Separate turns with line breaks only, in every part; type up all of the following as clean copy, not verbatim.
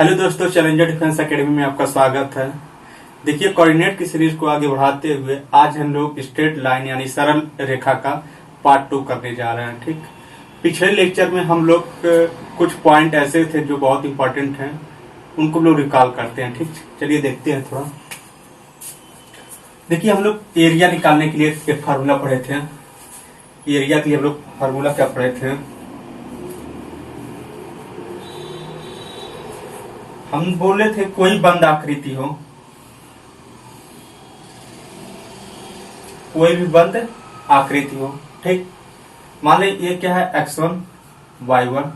Hello दोस्तों, challenger defence academy में आपका स्वागत है। देखिए, कोऑर्डिनेट की सीरीज को आगे बढ़ाते हुए आज हम लोग स्ट्रेट लाइन यानी सरल रेखा का पार्ट 2 करने जा रहे हैं। ठीक, पिछले लेक्चर में हम लोग कुछ पॉइंट ऐसे थे जो बहुत इंपॉर्टेंट हैं, उनको हम लोग रिकॉल करते हैं। ठीक, चलिए देखते हैं थोड़ा। देखिए, हम लोग एरिया निकालने के लिए एक फार्मूला पढ़े थे। एरिया के लिए हम लोग फार्मूला क्या पढ़े थे? हम बोले थे कोई बंद आकृति हो, कोई भी बंद आकृति हो। ठीक, मान लीजिए ये क्या है, x1 y1,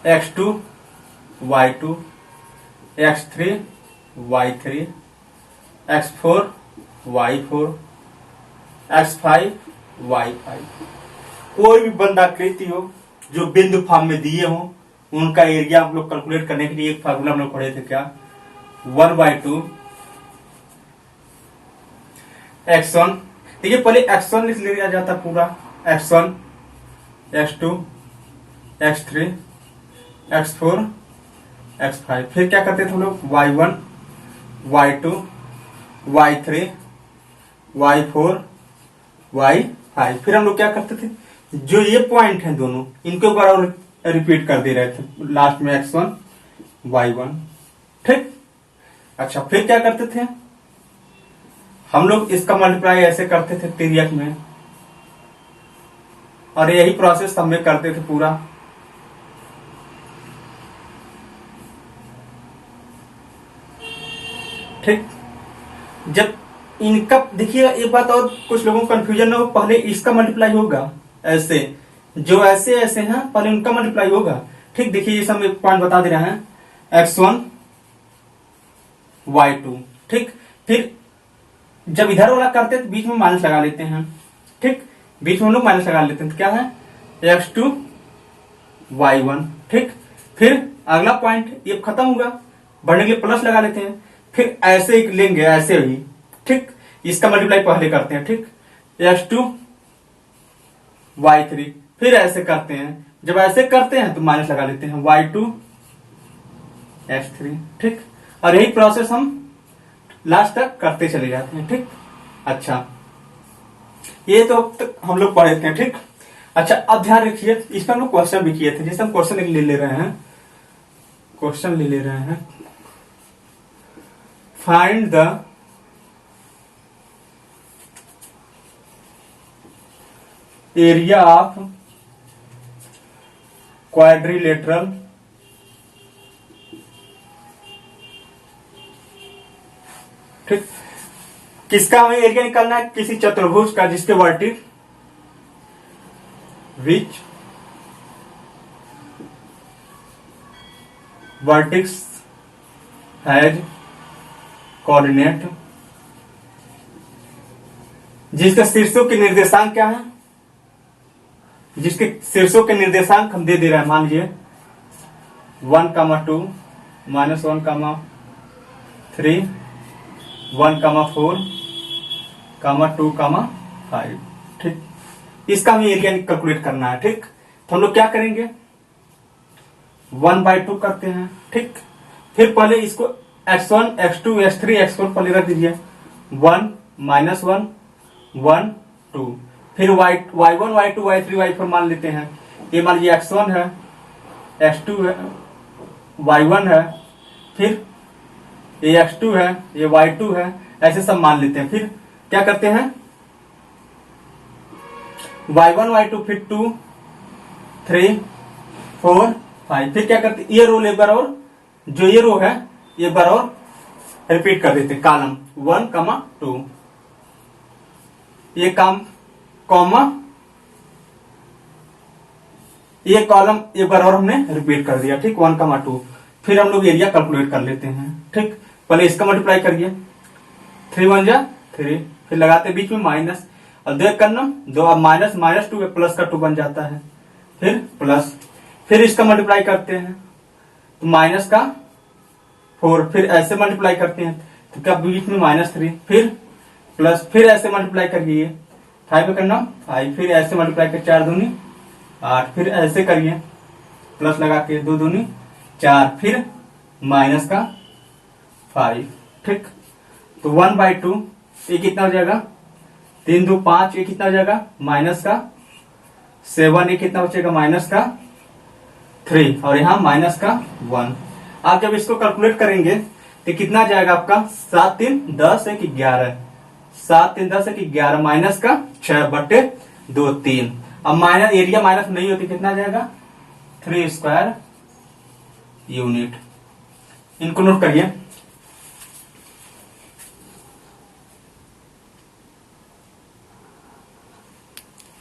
x2 y2, x3 y3, x4 y4, x5 y5। कोई भी बंद आकृति हो जो बिंदु फॉर्म में दिए हो, उनका एरिया हम लोग कैलकुलेट करने के लिए एक फार्मूला हम लोग पढ़े थे। क्या? 1/2 x1। देखिए, पहले x1 लिख लिया जाता पूरा, x1, x2, x3, x4, x5। फिर क्या करते थे हम लोग? y1, y2, y3, y4, y5। फिर हम लोग क्या करते थे, जो ये पॉइंट हैं दोनों, इनको एक बार और रिपीट कर दे रहे थे लास्ट में, x1 y1। ठीक, अच्छा, फिर क्या करते थे हम लोग? इसका मल्टीप्लाई ऐसे करते थे तिर्यक में, और यही प्रोसेस हम में करते थे पूरा। ठीक, जब इनका, देखिए एक बात और कुछ लोगों को कंफ्यूजन न हो, पहले इसका मल्टीप्लाई होगा ऐसे, जो ऐसे ऐसे हैं पहले उनका मल्टीप्लाई होगा। ठीक, देखिए ये सब एक पॉइंट बता दे रहे हैं, x1 y2। ठीक, फिर जब इधर वाला करते हैं तो बीच में माइनस लगा लेते हैं। ठीक, बीच में हम लोग माइनस लगा लेते हैं, तो क्या है, x2 y1। ठीक, फिर अगला पॉइंट ये खत्म होगा, बढ़ने के लिए प्लस लगा लेते हैं, फिर ऐसे ही लेंगे, ऐसे ही। ठीक, इसका मल्टीप्लाई पहले करते हैं। ठीक, x2 y3, फिर ऐसे करते हैं, जब ऐसे करते हैं तो माइनस लगा लेते हैं, y2 x3। ठीक, और यही प्रोसेस हम लास्ट तक करते चले जाते हैं। ठीक, अच्छा, ये तो अब तक हम लोग पढ़े थे। ठीक, अच्छा, अब ध्यान रखिए, इस पर हम लोग क्वेश्चन भी किए थे। जैसे हम क्वेश्चन ले रहे हैं, क्वेश्चन ले रहे हैं, find the area of quadrilateral ठीक, किसका हमें एरिया निकालना है? किसी चतुर्भुज का जिसके vertices which vertices has coordinate, जिसके शीर्षों के निर्देशांक क्या है? जिसके शीर्षों के निर्देशांक हम दे रहे हैं, मान लीजिए 1,2, -1,3, 1,4, 2,5। ठीक, इसका हमें एरिया कैलकुलेट करना है। ठीक, तो हम लोग क्या करेंगे, 1/2 करते हैं। ठीक, फिर पहले इसको x1, x2, x3, x4 पहले रख दीजिए, 1, -1, 1, 2। फिर y1, y2, y3, y4 मान लेते हैं। ये मान लीजिए x1 है, x2 है, y1 है, फिर ये x2 है, ये y2 है, ऐसे सब मान लेते हैं। फिर क्या करते हैं, y1, y2, फिर 2, 3, 4, 5। फिर क्या करते हैं, ये रो एक बार और, जो ये रो है ये बार और रिपीट कर देते हैं, कॉलम 1, 2, ये काम कॉमा, ये कॉलम एक बार और हमने रिपीट कर दिया। ठीक, 1, 2। फिर हम लोग एरिया कैलकुलेट कर लेते हैं। ठीक, पहले इसका मल्टीप्लाई करिए, 3 1 जा 3, फिर लगाते बीच में माइनस, और 2 करना 2, अब -2 प्लस का 2 बन जाता है, फिर प्लस, फिर इसका मल्टीप्लाई करते हैं तो माइनस का 4, फिर ऐसे मल्टीप्लाई करते हैं तो क्या बीच में -3, फिर प्लस, फिर ऐसे मल्टीप्लाई करिए, 5 में करना 5, फिर ऐसे मल्टीप्लाई कर 4 दूनी 8, फिर ऐसे करिए प्लस लगा के 2 दूनी 4, फिर माइनस का 5, ठीक। तो 1/2 ये कितना हो जाएगा, 3 2 5, ये कितना हो जाएगा माइनस का 7, ये कितना बचेगा माइनस का 3, और यहाँ माइनस का 1। आप जब इसको कैलकुलेट करेंगे तो कितना जाएगा आपका 7 3 10 1 11, 7 3 10 1 11 माइनस का 6/2 3। अब माइनस एरिया माइनस नहीं होती, कितना जाएगा 3 स्क्वायर यूनिट। इनको नोट करिए,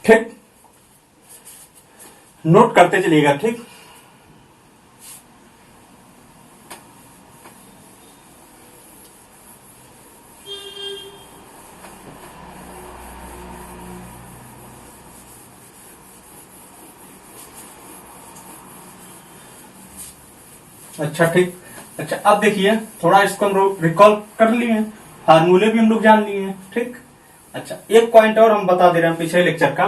ठीक, नोट करते चलिएगा, ठीक। अच्छा, ठीक। अच्छा, अब देखिए थोड़ा इसको हम लोग रिकॉल कर लिए, फार्मूले भी हम लोग जान लिए, ठीक। अच्छा, एक पॉइंट और हम बता दे रहे हैं पिछले लेक्चर का।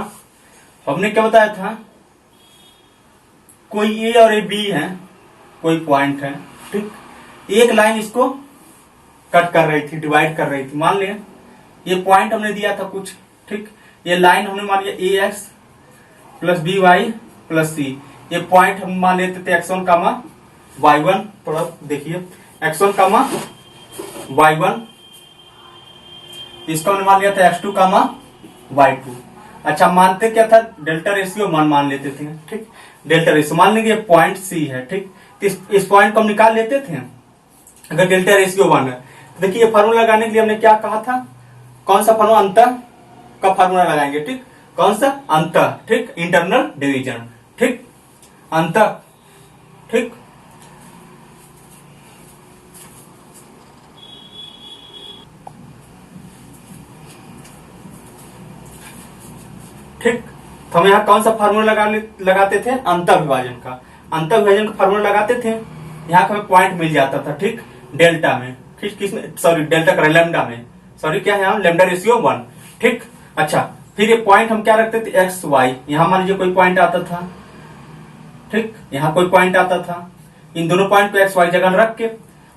हमने क्या बताया था, कोई ए और ए बी है, कोई पॉइंट है, ठीक। एक लाइन इसको कट कर रही थी, डिवाइड कर रही थी। मान लिया ये पॉइंट हमने दिया था कुछ, ठीक। ये लाइन हमने मान लिया A x plus B Y plus C. ये पॉइंट हम मान लेते थे x1 कामा y1। थोड़ा देखिए, x1 कामा y1, इसको हमने मान लिया था x2 कामा y2। अच्छा, मानते क्या था, डेल्टा रेशियो मान लेते थे, ठीक। डेल्टा रेशियो मान लेंगे पॉइंट सी है, ठीक। इस पॉइंट को हम निकाल लेते थे अगर डेल्टा रेशियो 1 है। तो देखिए फार्मूला लगाने के लिए हमने क्या कहा था, कौन सा फार्मूला, अंतर का फार्मूला लगाएंगे, ठीक। कौन सा, अंतर, ठीक, इंटरनल डिवीजन, ठीक, अंतर, ठीक। ठीक, तो हम यहाँ कौन सा फार्मूला लगाते थे, अंतर विभाजन का। अंतर विभाजन का फार्मूला लगाते थे, यहाँ हमें पॉइंट मिल जाता था, ठीक, डेल्टा में, ठीक, किसमें, सॉरी डेल्टा कर लैम्डा में, सॉरी क्या है, लैम्डा रेशियो 1, ठीक। अच्छा, फिर ये पॉइंट हम क्या रखते थे, एक्स वाई। यहाँ मान लीजिए कोई पॉइंट आता था, ठीक, यहाँ कोई पॉइंट आता था, इन दोनों पॉइंट को एक्स वाई जगह रख के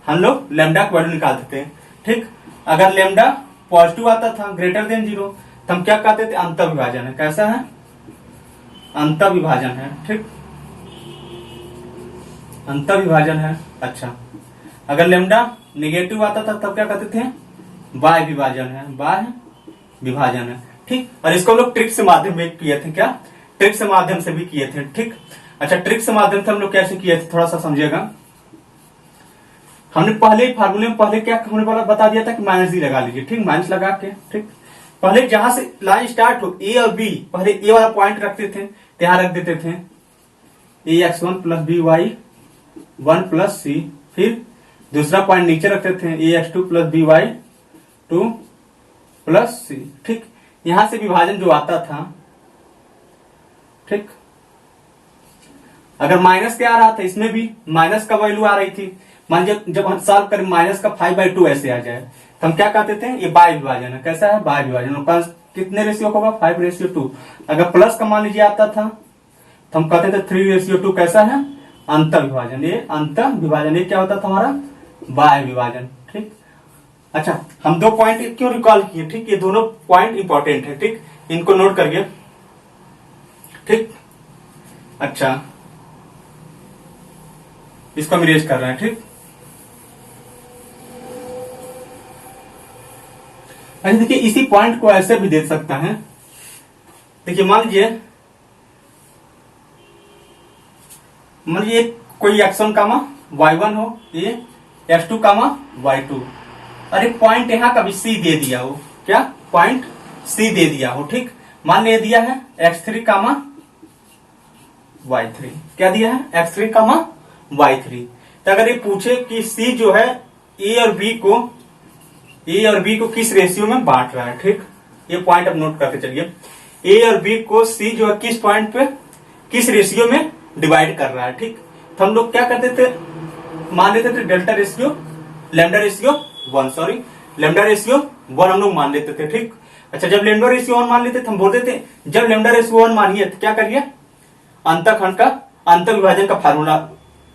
हम लोग लैम्डा की वैल्यू निकालते थे, ठीक। अगर लैम्डा पॉजिटिव आता था, ग्रेटर देन 0, तो हम क्या कहते थे, अंतर विभाजन है। कैसा है, अंतर विभाजन है, ठीक, अंतर विभाजन है। अच्छा, अगर लैम्डा नेगेटिव आता था तब क्या कहते थे, बाय विभाजन है, बाय विभाजन है, ठीक। और इसको हम लोग ट्रिक से माध्यम में किए थे, क्या, ट्रिक से माध्यम से भी किए थे, ठीक। अच्छा, ट्रिक से माध्यम से हम लोग कैसे किए थे, थोड़ा सा समझिएगा। हमने पहले फार्मूले में पहले क्या हमने बता दिया था कि माइनस डी लगा लीजिए, ठीक, माइनस लगा के, ठीक। पहले जहां से लाइन स्टार्ट हो, ए और बी, पहले ए वाला पॉइंट रखते थे, यहां रख देते थे A x1 plus B Y 1 plus C. फिर दूसरा पॉइंट नीचे रखते थे A x2 plus B Y 2 plus C, ठीक। यहां से विभाजन जो आता था, ठीक, अगर माइनस क्या आ रहा था, इसमें भी माइनस का वैल्यू आ रही थी। मान लीजिए जब हम सॉल्व करें माइनस का 5/2 ऐसे आ जाए, तो हम क्या कहते थे, ये बाय विभाजन है। कैसा है, बाय विभाजन। कितने रेशियो होगा, 5/2। अगर प्लस का मान लीजिए आता था तो हम कहते थे 3/2। कैसा है, अंतर विभाजन। ये अंतर विभाजन, ये क्या होता था हमारा, बाय विभाजन, ठीक। अच्छा, हम दो पॉइंट क्यों रिकॉल किए, ठीक, ये दोनों पॉइंट इंपॉर्टेंट है, ठीक, इनको नोट करिए, ठीक। अच्छा, इसको हम इरेज कर रहे हैं, ठीक। अच्छा, देखिए इसी पॉइंट को ऐसे भी दे सकता है। देखिए मान लीजिए कोई x1 कामा y1 हो, ये x2 कामा y2, और एक पॉइंट यहां का भी c दे दिया हो, क्या, पॉइंट c दे दिया हो, ठीक। मान ले दिया है x3 कामा y3, क्या दिया है, x3 कामा y3। तो अगर ये पूछे कि c जो है a और b को किस रेशियो में बांट रहा है, ठीक, ये पॉइंट अब नोट करके चलिए। a और b को c जो है किस पॉइंट पे, किस रेशियो में डिवाइड कर रहा है, ठीक। तो हम लोग क्या करते थे, मान लेते थे delta ratio, lambda ratio 1, sorry lambda ratio 1 हम लोग मान लेते थे, ठीक। अच्छा, जब लैम्डा रेशियो 1 मान लेते थे, हम बोलते थे जब लैम्डा रेशियो 1 मानिए तो क्या करिए, अंतःखंड का, अंतर विभाजन का फार्मूला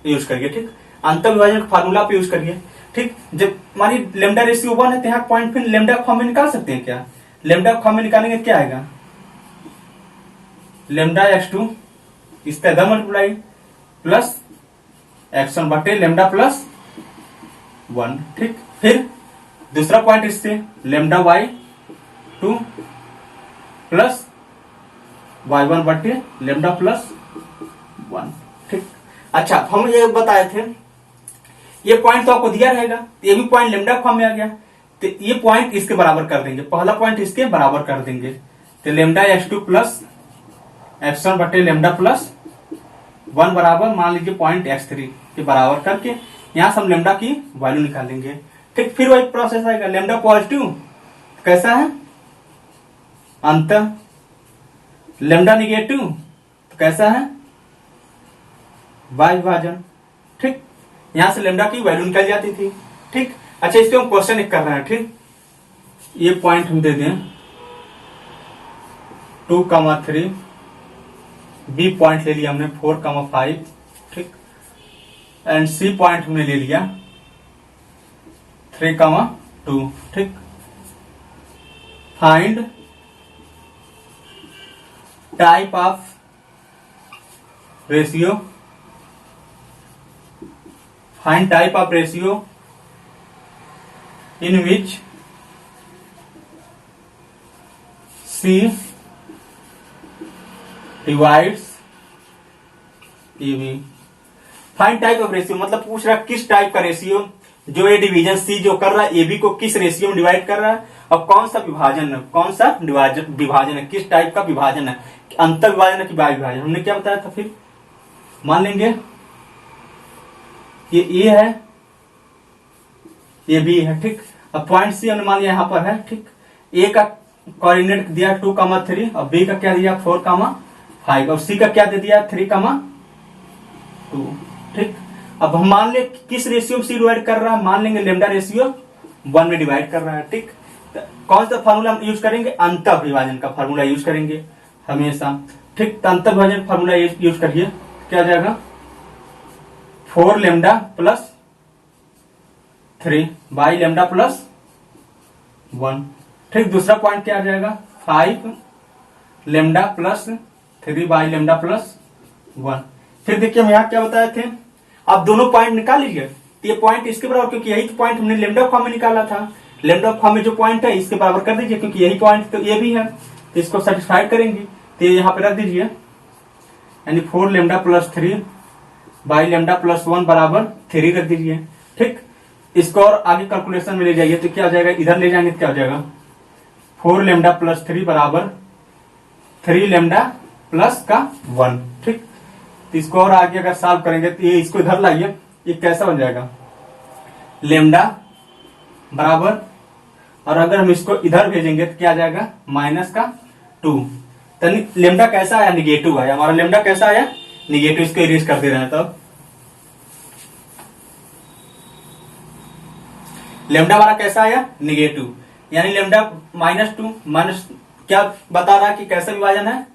यूज करिए, ठीक। अंतर विभाजन का फार्मूला पे यूज करिए। ठीक, जब मानिए लेमडा रेशियो 1 है तो यहाँ पॉइंट फिर लेमडा फॉर्म में निकाल सकते हैं क्या? लेमडा फॉर्म में निकालेंगे क्या आएगा? लेमडा x2 इसका इधर मल्टीप्लाई प्लस x1 बटे लेमडा प्लस 1। ठीक, फिर दूसरा पॉइंट इससे लेमडा y2 प्लस y1 बटे लेमडा प्लस 1। ठीक, अच्छा हम ये बताए थे ये पॉइंट तो आपको दिया रहेगा, ये भी पॉइंट लेमडा फॉर्म में आ गया, तो ये पॉइंट इसके बराबर कर देंगे, पहला पॉइंट इसके बराबर कर देंगे, तो लेमडा x2 प्लस x1 बटे लेमडा प्लस 1 बराबर मान लीजिए पॉइंट x3 के बराबर करके यहां से हम लेमडा की वैल्यू निकालेंगे। ठीक, फिर वही प्रोसेस आएगा, लेमडा पॉजिटिव कैसा है अंतर, लेमडा निगेटिव तो कैसा है वाई विभाजन। ठीक, यहां से लेमडा की वैल्यू निकल जाती थी। ठीक, अच्छा इसको हम क्वेश्चन एक कर रहे हैं। ठीक, ये पॉइंट हम दे दें 2,3, बी पॉइंट ले लिया हमने 4,5। ठीक, एंड सी पॉइंट हमने ले लिया 3,2। ठीक, find type of ratio, find type of ratio in which C divides AB। Find type of ratio मतलब पूछ रहा है किस टाइप का रेशियो जो ये डिवीजन सी जो कर रहा है ए बी को किस रेशियो में डिवाइड कर रहा है और कौन सा विभाजन है, कौन सा विभाजन है, किस टाइप का विभाजन है, अंतर विभाजन है कि बाह्य विभाजन। हमने क्या बताया था, फिर मान लेंगे ये ए है ये बी है। ठीक, अब पॉइंट सी हमने मान लिया यहां पर है। ठीक, ए का कोऑर्डिनेट दिया 2,3 और बी का क्या दिया 4,5 और सी का क्या दे दिया 3,2। ठीक, अब हम मान ले किस रेशियो में सी डिवाइड कर रहा है, मान लेंगे लेमडा रेशियो 1 में डिवाइड कर रहा है। ठीक, कौन सा फार्मूला हम यूज करेंगे, अंतर विभाजन का फार्मूला यूज करेंगे हमेशा। ठीक, तो अंतर विभाजन फार्मूला यूज करिए, क्या आ जाएगा 4 lambda plus 3 by lambda plus 1। ठीक, दूसरा पॉइंट क्या आ जाएगा 5 lambda plus 3 by lambda plus 1। फिर देखिए हम यहाँ क्या बताए थे, आप दोनों पॉइंट निकाल लीजिए, ये पॉइंट इसके बराबर, क्योंकि यही तो पॉइंट हमने लेमडा फॉर्म में निकाला था, लेमडा फॉर्म में जो पॉइंट है इसके बराबर कर दीजिए, क्योंकि यही पॉइंट तो ये भी है, तो इसको सेटिस्फाई करेंगे, तो ये यहाँ पे रख दीजिए, यानी 4 lambda plus 3 by lambda plus 1 बराबर 3 रख दीजिए। ठीक, इसको और आगे कैलकुलेशन में ले जाइए तो क्या हो जाएगा, इधर ले जाएंगे तो क्या हो जाएगा 4 लेमडा प्लस 3 बराबर 3 लेमडा प्लस का 1। ठीक, तो इसको और आगे अगर सॉल्व करेंगे तो ये इसको इधर लाइए, ये कैसा बन जाएगा लेमडा बराबर, और अगर हम इसको इधर भेजेंगे तो क्या आ जाएगा माइनस का 2। तो लेमडा कैसा आया, निगेटिव आया हमारा, लेमडा कैसा आया निगेटिव, इसको इरेज कर दे रहे हैं। तब लेमडा हमारा कैसा आया निगेटिव, यानी लेमडा -2 माइनस क्या बता रहा है कि कैसा विभाजन है,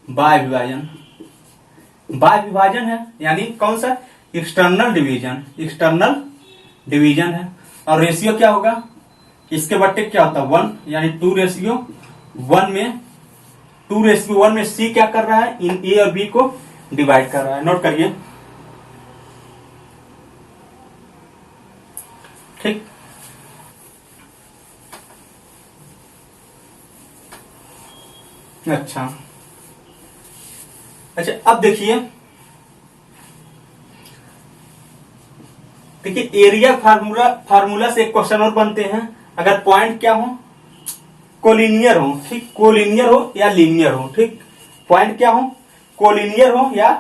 बाह्य विभाजन, बाह्य विभाजन है, यानी कौन सा एक्सटर्नल डिवीजन, एक्सटर्नल डिवीजन है। और रेशियो क्या होगा, इसके बट्टे क्या होता है 1, यानी 2:1 में 2:1 में सी क्या कर रहा है, इन ए और बी को डिवाइड कर रहा है, नोट करिए। ठीक, अच्छा अब देखिए एरिया फार्मूला से एक क्वेश्चन और बनते हैं, अगर पॉइंट क्या हो कोलिनियर हो। ठीक, कोलिनियर हो या लीनियर हो। ठीक, पॉइंट क्या हो कोलिनियर हो या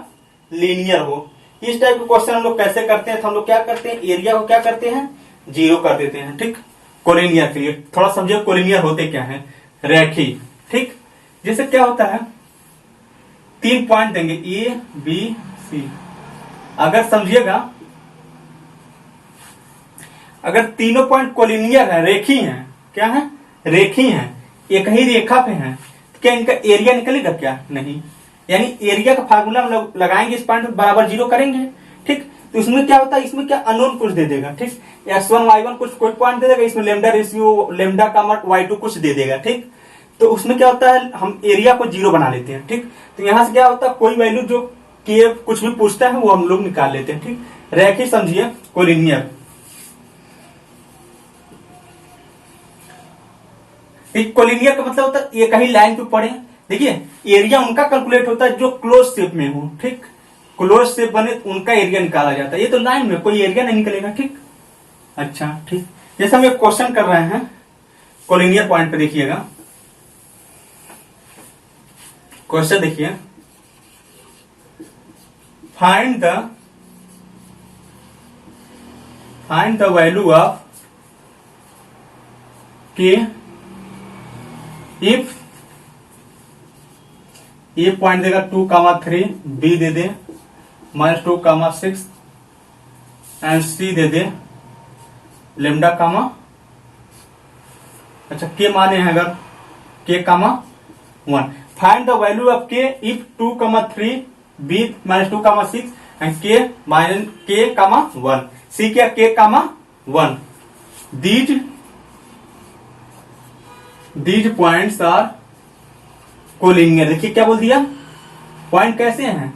लीनियर हो, इस टाइप के क्वेश्चन हम लोग कैसे करते हैं, तो हम लोग क्या करते हैं एरिया को क्या करते हैं 0 कर देते हैं। ठीक, कोलिनियर के लिए थोड़ा समझिए कोलिनियर होते क्या है, रेखी। ठीक, जैसे क्या होता है 3 पॉइंट देंगे ए बी सी, अगर समझिएगा अगर तीनों पॉइंट कोलिनियर है, रेखी हैं, क्या है रेखी हैं, एक ही रेखा पे हैं, तो क्या इनका एरिया निकलेगा क्या, नहीं, यानी एरिया का फार्मूला हम लोग लगाएंगे इस पॉइंट बराबर 0 करेंगे। ठीक, तो इसमें क्या होता है, इसमें क्या अननोन कुछ दे देगा, ठीक। x1 y1 कुछ कोई पॉइंट दे देगा, इसमें लेमडा रेशियो लेमडा का y2 कुछ दे देगा, ठीक। तो उसमें क्या होता है, हम एरिया को 0 बना लेते हैं, ठीक। तो यहां से क्या होता है, कोई वैल्यू जो के कुछ भी पूछता है वो हम लोग निकाल लेते हैं, ठीक। रैखिक समझिए कोलिनियर, कोलिनियर का मतलब होता है एक ही लाइन पे पड़े। देखिए एरिया उनका कैलकुलेट होता है जो क्लोज शेप में हो, ठीक। क्लोज शेप बने उनका एरिया निकाला जाता है, ये तो लाइन में कोई एरिया नहीं निकलेगा, ठीक। अच्छा ठीक, जैसे हम एक क्वेश्चन कर रहे हैं कोलिनियर पॉइंट पे, देखिएगा क्वेश्चन देखिए, find the value of k if A point देगा 2,3, बी दे दे -2,6 एंड सी दे दे लेमडा कामा, अच्छा के माने हैं अगर k,1, find the value of k if 2,3, B -2,6 and k,1, C क्या k,1, these points are collinear. देखिए क्या बोल दिया, पॉइंट कैसे हैं,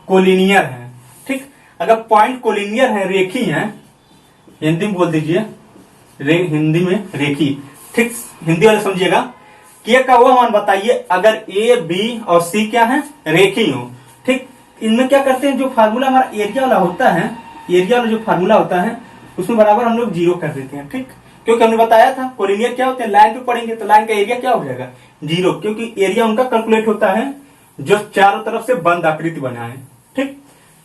कोलिनियर हैं, ठीक। अगर पॉइंट कोलिनियर है, रेखी हैं, हिंदी में बोल दीजिए हिंदी में रेखी, ठीक। हिंदी वाले समझिएगा, के का वो मान बताइए अगर ए बी और सी क्या है, रेखी हो, ठीक। इनमें क्या करते हैं, जो फार्मूला हमारा एरिया वाला होता है, एरिया वाला जो फार्मूला होता है उसमें बराबर हम लोग 0 कर देते हैं, ठीक। क्योंकि हमने बताया था कोलिनियर क्या होते हैं, लाइन पे पढ़ेंगे तो लाइन का एरिया क्या हो जाएगा, 0, क्योंकि एरिया उनका कैलकुलेट होता है जो चारों तरफ से बंद आकृति बना है, ठीक।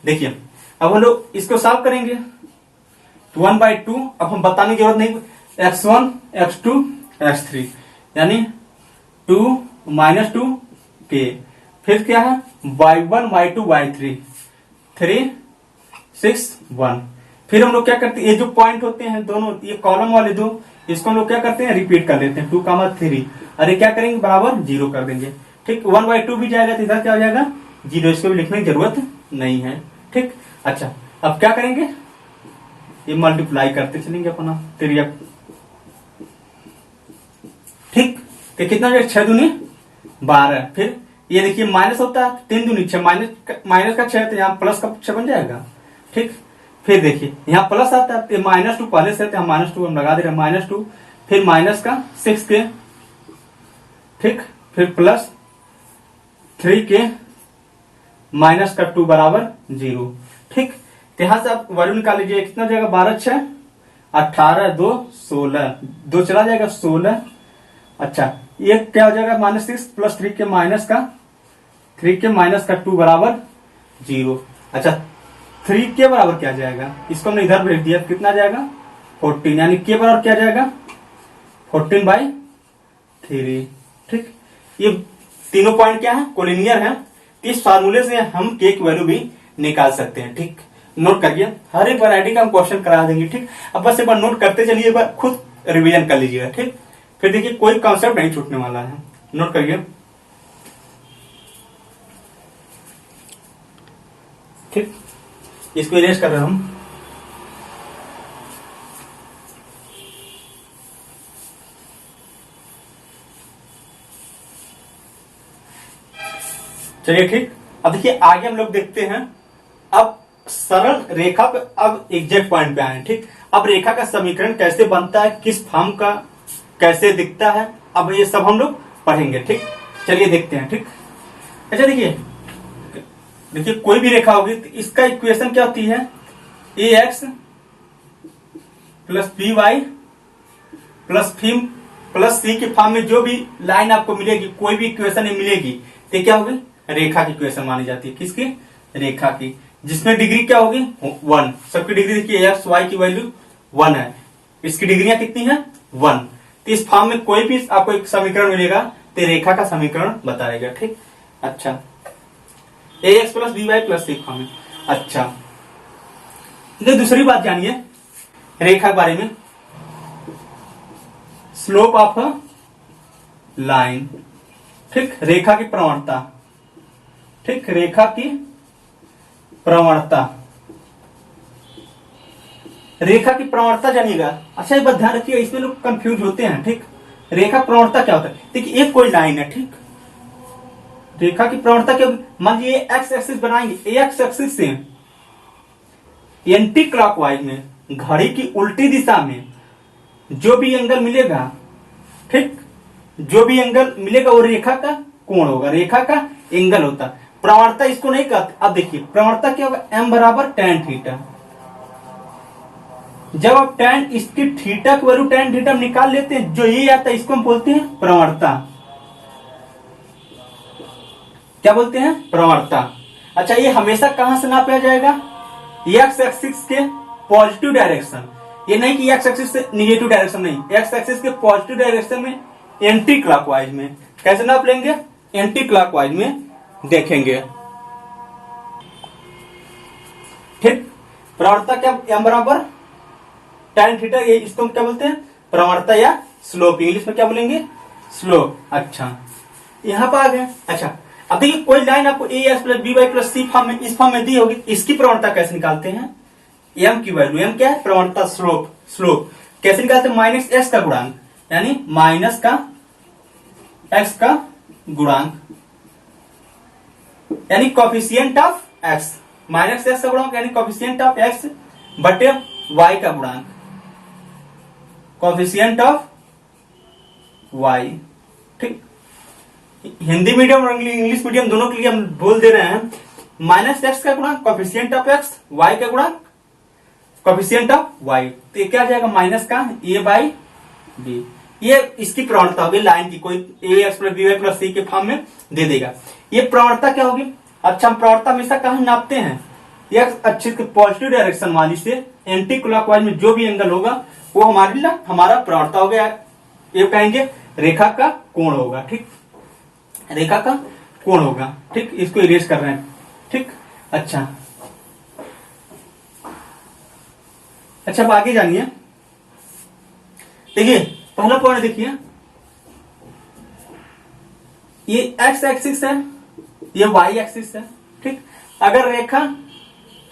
देखिए अब हम लोग इसको सॉल्व करेंगे, 1/2, अब हम बताने की जरूरत नहीं, x1 x2 x3 यानी 2 -2 के, फिर क्या है y1 y2 y3 3 6 1, फिर हम लोग क्या करते हैं, ये जो पॉइंट होते हैं दोनों, ये कॉलम वाले दो, इसको हम लोग क्या करते हैं रिपीट कर लेते हैं, 2,3, अरे क्या करेंगे बराबर 0 कर देंगे, ठीक। 1/2 भी जाएगा तो इधर क्या हो जाएगा 0, इसको भी लिखने की जरूरत नहीं है, ठीक। अच्छा अब क्या करेंगे, ये मल्टीप्लाई करते चलेंगे अपना 3, ठीक। तो कितना 6 दूनी 12, फिर ये देखिए माइनस होता है 3 दूनी 6, माइनस का 6 तो यहाँ प्लस का 6 बन जाएगा, ठीक। फिर देखिए यहाँ प्लस आता है तो -2 पहले से तो -2 हम लगा दे रहे हैं, -2, फिर माइनस का 6 के, ठीक, फिर प्लस 3 के माइनस का 2 बराबर 0, ठीक। तो यहां से आप वैल्यू निकाल लीजिए, कितना हो जाएगा 12 6 18 2 16, 2 चला जाएगा 16, अच्छा ये क्या हो जाएगा -6 प्लस 3 के माइनस का 2 बराबर 0, अच्छा 3 के बराबर क्या जाएगा, इसको हमने इधर भेज दिया, कितना जाएगा 14, यानी के बराबर क्या जाएगा 14/3, ठीक। ये तीनों पॉइंट क्या है, कोलिनियर है। इस फार्मूले से हम के की वैल्यू भी निकाल सकते हैं, ठीक। नोट करिए, हर एक वैरायटी का हम क्वेश्चन करा देंगे, ठीक। अब बस एक बार नोट करते चलिए, एक बार खुद रिवीजन कर लीजिएगा, ठीक। फिर देखिए कोई कॉन्सेप्ट नहीं छूटने वाला है, नोट करिए, ठीक। इसको इरेज कर रहे हैं हम, चलिए ठीक। अब देखिए आगे हम लोग देखते हैं, अब सरल रेखा पे अब एग्जैक्ट पॉइंट पे आए, ठीक। अब रेखा का समीकरण कैसे बनता है, किस फॉर्म का कैसे दिखता है, अब ये सब हम लोग पढ़ेंगे, ठीक। चलिए देखते हैं, ठीक। अच्छा देखिए कोई भी रेखा होगी तो इसका इक्वेशन क्या होती है, ax plus by plus c के फॉर्म में जो भी लाइन आपको मिलेगी, कोई भी इक्वेशन मिलेगी तो क्या होगी, रेखा की इक्वेशन मानी जाती है, किसकी, रेखा की, जिसमें डिग्री क्या होगी 1, सबकी डिग्री देखिए एक्स वाई की वैल्यू 1 है, इसकी डिग्रियां कितनी है 1, तो इस फॉर्म में कोई भी आपको एक समीकरण मिलेगा तो रेखा का समीकरण बताएगा, ठीक। अच्छा ax plus by plus c form में, अच्छा दूसरी बात जानिए रेखा के बारे में, स्लोप ऑफ लाइन, ठीक, रेखा की प्रवणता, ठीक, रेखा की प्रवणता, रेखा की प्रवणता जानिएगा। अच्छा एक बात ध्यान रखिए, इसमें लोग कंफ्यूज होते हैं। ठीक, रेखा प्रवणता क्या होता है? देखिए एक कोई लाइन है, ठीक, रेखा की प्रवणता क्या होगी? मान लीजिए एक्स एक्सिस बनाएंगे, एक्स एक्सिस से एंटी क्लॉकवाइज में, घड़ी की उल्टी दिशा में जो भी एंगल मिलेगा, ठीक, जो भी एंगल मिलेगा वो रेखा का कोण होगा, रेखा का एंगल होता। प्रवणता इसको नहीं कहते। अब देखिए प्रवणता क्या होगा? एम बराबर टेन थीटा। जब आप टेन, इसकी थीटा की वैल्यू टेन थीटा निकाल लेते हैं, जो ये आता है इसको हम बोलते हैं प्रवणता। क्या बोलते हैं? प्रवणता। अच्छा ये हमेशा कहां से नापा जाएगा? एक्स एक्सिस के पॉजिटिव डायरेक्शन, ये नहीं कि एक्स एक्सिस से निगेटिव डायरेक्शन, नहीं, एक्स एक्सिस के पॉजिटिव डायरेक्शन में एंटी क्लॉकवाइज में। कैसे नाप लेंगे? एंटी क्लॉकवाइज में देखेंगे। ठीक, प्रवणता क्या? एम बराबर टेन थीटा, ये इसको हम क्या बोलते हैं? प्रवणता या स्लोप, इंग्लिश में क्या बोलेंगे? स्लोप। अच्छा यहां पर आ गए। अच्छा अब देखिए कोई लाइन आपको A S plus B Y plus C form में, इस फॉर्म में दी होगी, इसकी प्रवणता कैसे निकालते हैं? एम की वैल्यू, एम क्या है? प्रवणता, स्लोप। स्लोप कैसे निकालते हैं? माइनस एक्स का गुणांक, यानी माइनस का एक्स का गुणांक, यानी coefficient of x, minus x का गुणांक यानी कॉफिशिएंट ऑफ एक्स बटे वाई का गुणांक, कॉफिशिएंट ऑफ वाई। ठीक, हिंदी मीडियम और इंग्लिश मीडियम दोनों के लिए हम बोल दे रहे हैं, माइनस एक्स का गुणांक कॉफिशिएंट ऑफ एक्स, वाई का गुणांक कॉफिशिएंट ऑफ वाई। तो ये क्या आ जाएगा? माइनस का ए बाई बी। ये इसकी प्रवणता होगी लाइन की, कोई a x plus B Y plus c के फॉर्म में दे देगा। ये प्रवणता क्या होगी? अच्छा हम प्रवणता हमेशा कहां नापते हैं? एक्स एक्सिस के पॉजिटिव डायरेक्शन वाली से एंटी क्लॉकवाइज में जो भी एंगल होगा वो हमारा प्रवणता हो गया। ये कहेंगे रेखा का कोण होगा। ठीक, रेखा का कोण होगा। ठीक, इसको इरेज कर रहे हैं। ठीक, अच्छा अब आगे जानिए। देखिए पहला पॉइंट देखिए, ये एक्स एक्सिस है, ये वाई एक्सिस है। ठीक, अगर रेखा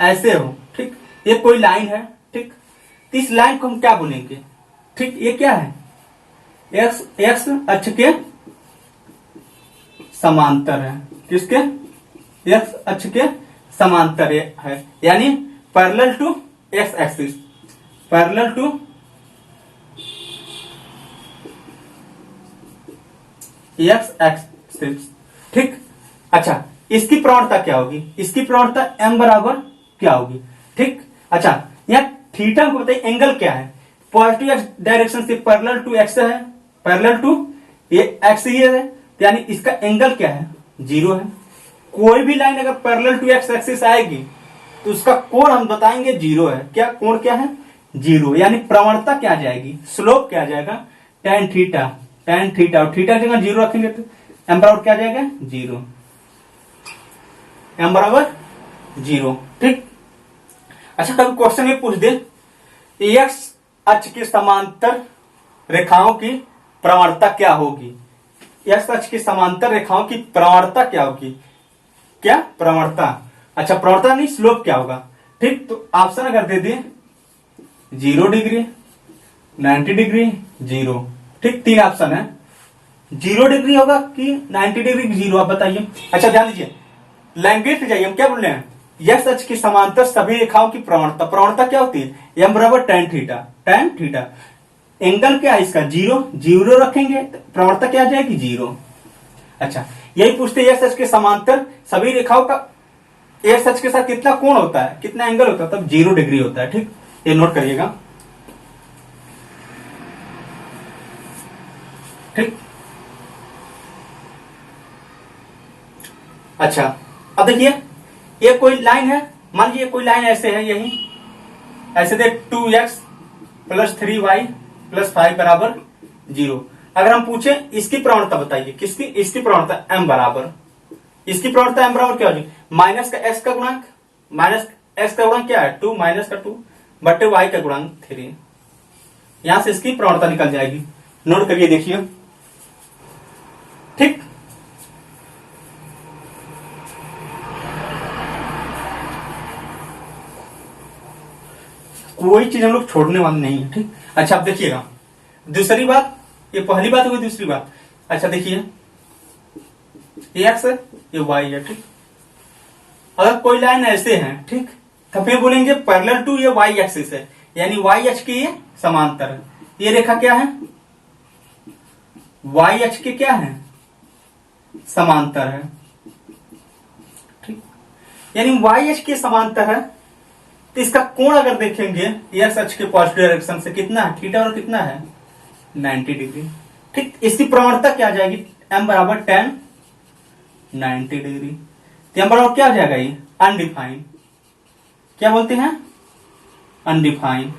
ऐसे हो, ठीक, ये कोई लाइन है, ठीक, तो इस लाइन को हम क्या बोलेंगे? ठीक, ये क्या है? एक्स एक्स अक्ष के समांतर है। किसके? एक्स अक्ष के समांतर है, यानी parallel to X axis, parallel to X axis. ठीक, अच्छा इसकी प्रवणता क्या होगी? इसकी प्रवणता एम बराबर क्या होगी? ठीक, अच्छा यहाँ थीटा को बताइए, एंगल क्या है? पॉजिटिव एक्स डायरेक्शन से पैरेलल टू एक्स है, पैरेलल टू ये एक्स ही है, यानी इसका एंगल क्या है? जीरो है। कोई भी लाइन अगर पैरेलल टू एक्स एक्सिस आएगी तो उसका कोण हम बताएंगे जीरो है। क्या कोण क्या है? जीरो। यानी प्रवणता क्या आ जाएगी? स्लोप क्या आ जाएगा? टेन थीटा, टेन थीटा, और थीटा की जगह जीरो रखेंगे तो एम बराबर क्या आ जाएगा? जीरो, एम बराबर जीरो। ठीक, अच्छा कभी क्वेश्चन में पूछ दे एक्स अक्ष के समांतर रेखाओं की प्रवणता क्या होगी? एक्स अक्ष की समांतर रेखाओं की प्रवणता क्या होगी? क्या प्रवणता? अच्छा प्रवणता नहीं, स्लोप क्या होगा? ठीक, तो ऑप्शन अगर दे दे 0 डिग्री, 90 डिग्री, जीरो। ठीक, तीन ऑप्शन है, 0 डिग्री होगा कि 90 डिग्री, जीरो, आप बताइए। अच्छा ध्यान दीजिए, लैंग्वेज पे जाइए, हम क्या बोल रहे हैं? एक्स अक्ष की समांतर सभी रेखाओं की प्रवणता, प्रवणता क्या होती है? एम बराबर tan theta, tan theta. Angle क्या है इसका? जीरो, जीरो रखेंगे तो प्रवणता क्या आ जाएगी? जीरो। अच्छा यही पूछते हैं एक्स अक्ष के समांतर सभी रेखाओं का एक्स अक्ष के साथ कितना कोण होता है, कितना एंगल होता है? तब 0 डिग्री होता है। ठीक, ये नोट करिएगा। ठीक, अच्छा अब देखिए ये कोई लाइन है, मान लीजिए कोई लाइन ऐसे है, यही ऐसे देख 2x प्लस 3y प्लस 5 बराबर 0। अगर हम पूछे इसकी प्रवणता बताइए, किसकी? इसकी प्रवणता m बराबर, इसकी प्रवणता m बराबर क्या होगी? माइनस का x का गुणांक, माइनस x का गुणांक क्या है? 2, माइनस का 2 बटे y का गुणांक 3। यहां से इसकी प्रवणता निकल जाएगी। नोट करिए, देखिए। ठीक, कोई चीज हम लोग छोड़ने वाले नहीं है। ठीक, अच्छा अब देखिएगा दूसरी बात, ये पहली बात हो गई। दूसरी बात, अच्छा देखिए ये एक्स है, ये वाई है। ठीक, अगर कोई लाइन ऐसे है, ठीक, तो फिर बोलेंगे पैरेलल टू ये वाई एक्सिस है, यानी वाई अक्ष की ये समांतर है। ये रेखा क्या है? वाई अक्ष के क्या है? समांतर है। ठीक, यानी वाई अक्ष के समांतर है, तो इसका कोण अगर देखेंगे एक्स अक्ष के पॉजिटिव डायरेक्शन से कितना है? थीटा और कितना है? 90 डिग्री। ठीक, इसकी प्रवणता क्या आ जाएगी? m बराबर tan 90 डिग्री। तो m बराबर क्या आ जाएगा? ये अनडिफाइंड। क्या बोलते हैं? अनडिफाइंड।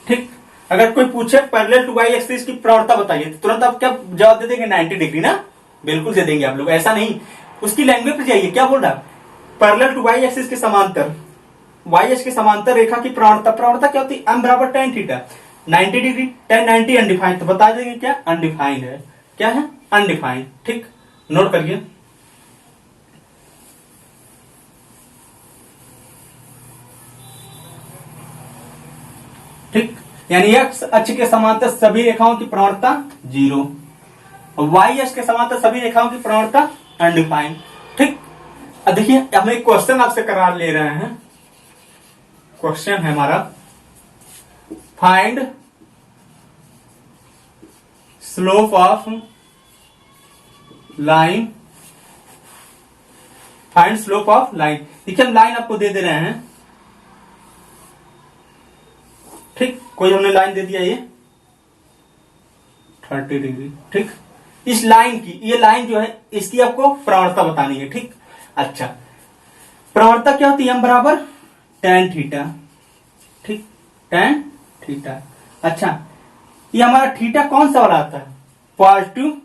ठीक, अगर कोई पूछे पैरेलल टू वाई एक्सिस की प्रवणता बताइए, तो तुरंत आप क्या जवाब दे देंगे? 90 डिग्री ना, बिल्कुल दे देंगे आप लोग। ऐसा नहीं, उसकी लैंग्वेज पे जाइए। क्या बोल रहा है? पैरेलल टू वाई एक्सिस के समांतर, वाई एक्सिस के समांतर रेखा की प्रवणता, प्रवणता क्या होती है? m बराबर tan theta 90 degree. tan 90 undefined, तो बता देंगे क्या? अनडिफाइंड है। क्या है? अनडिफाइंड। ठीक, नोट करिए। ठीक, यानी एक्स अक्ष के समांतर सभी रेखाओं की प्रवणता 0, और वाई अक्ष के समांतर सभी रेखाओं की प्रवणता अनडिफाइंड। ठीक, अब देखिए हम एक क्वेश्चन आपसे करार ले रहे हैं। क्वेश्चन है हमारा, find slope of line, find slope of line. देखिए हम लाइन आपको दे दे रहे हैं। ठीक, कोई हमने लाइन दे दिया ये 30 डिग्री। ठीक, इस लाइन की, ये लाइन जो है इसकी आपको प्रवणता बतानी है। ठीक, अच्छा प्रवणता क्या होती है? m बराबर tan थीटा। ठीक, tan थीटा। अच्छा ये हमारा थीटा कौन सा वाला आता है? पॉजिटिव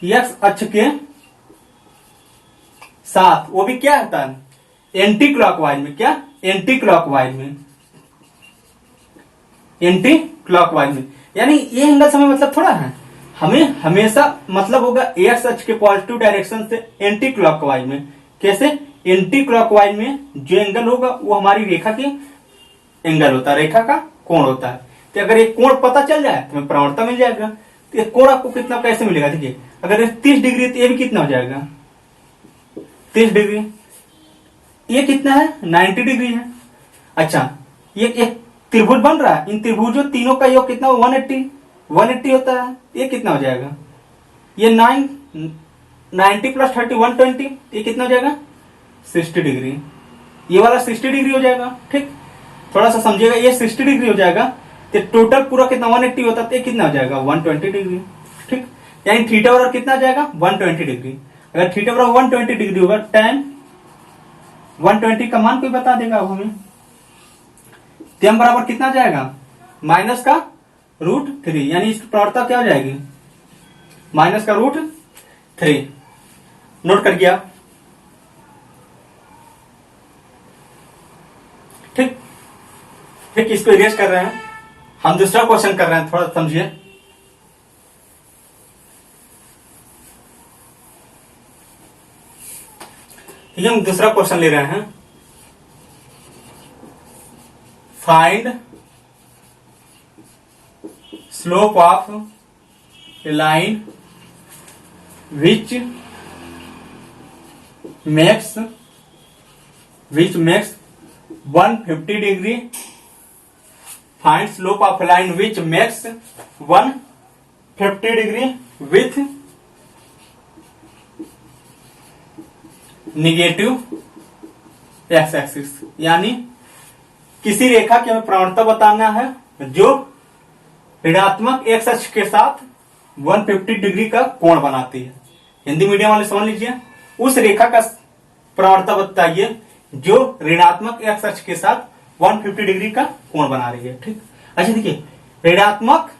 एक्स अक्ष के साथ, वो भी क्या होता है? एंटी क्लॉकवाइज में। क्या? एंटी क्लॉकवाइज में, एंटी क्लॉकवाइज में। यानी ये एंगल समय मतलब थोड़ा है, हमें हमेशा मतलब होगा एक्स अक्ष के पॉजिटिव डायरेक्शन से एंटी क्लॉकवाइज में। कैसे? एंटी क्लॉकवाइज में जो एंगल होगा वो हमारी रेखा के एंगल होता है, रेखा का कोण होता है। तो अगर एक कोण पता चल जाए तो हमें प्रवणता मिल जाएगा। तो ये कोण आपको कितना कैसे मिलेगा? देखिए अगर ये 30 डिग्री तो ये भी कितना हो जाएगा? 30 डिग्री। ये कितना है? 90 डिग्री है। अच्छा ये एक त्रिभुज बन रहा है, इन त्रिभुजों तीनों का योग कितना? 180 होता है। ये कितना हो जाएगा? ये 90 प्लस 30 120, ये कितना हो जाएगा? 60 डिग्री। ये वाला 60 डिग्री हो जाएगा। ठीक, थोड़ा सा समझिएगा, ये 60 डिग्री हो जाएगा तो टोटल पूरा कितना 180 होता है, तो ये कितना हो जाएगा? 120 डिग्री। ठीक, यानी थीटा बराबर कितना आ जाएगा? 120 डिग्री। अगर थीटा बराबर 120 डिग्री होगा, tan 120 का मान कोई बता देगा अब हमें? m बराबर कितना जाएगा? माइनस का √3, यानी इसकी प्रवणता क्या हो जाएगी? माइनस का √3। नोट कर गया? ठीक, ठीक, इसको इरेज कर रहे हैं हम। दूसरा क्वेश्चन कर रहे हैं, थोड़ा समझिए। ये हम दूसरा क्वेश्चन ले रहे हैं, find slope of A line which makes 150 degree. Find slope of line which makes 150 degree with negative x axis. यानी किसी रेखा की हमें प्रवणता बताना है जो ऋणात्मक एक्स अक्ष के साथ 150 डिग्री का कोण बनाती है। हिंदी मीडियम वाले समझ लीजिए, उस रेखा का प्रवणता बताइए जो ऋणात्मक एक्स अक्ष के साथ 150 डिग्री का कोण बना रही है। ठीक, अच्छा देखिए ऋणात्मक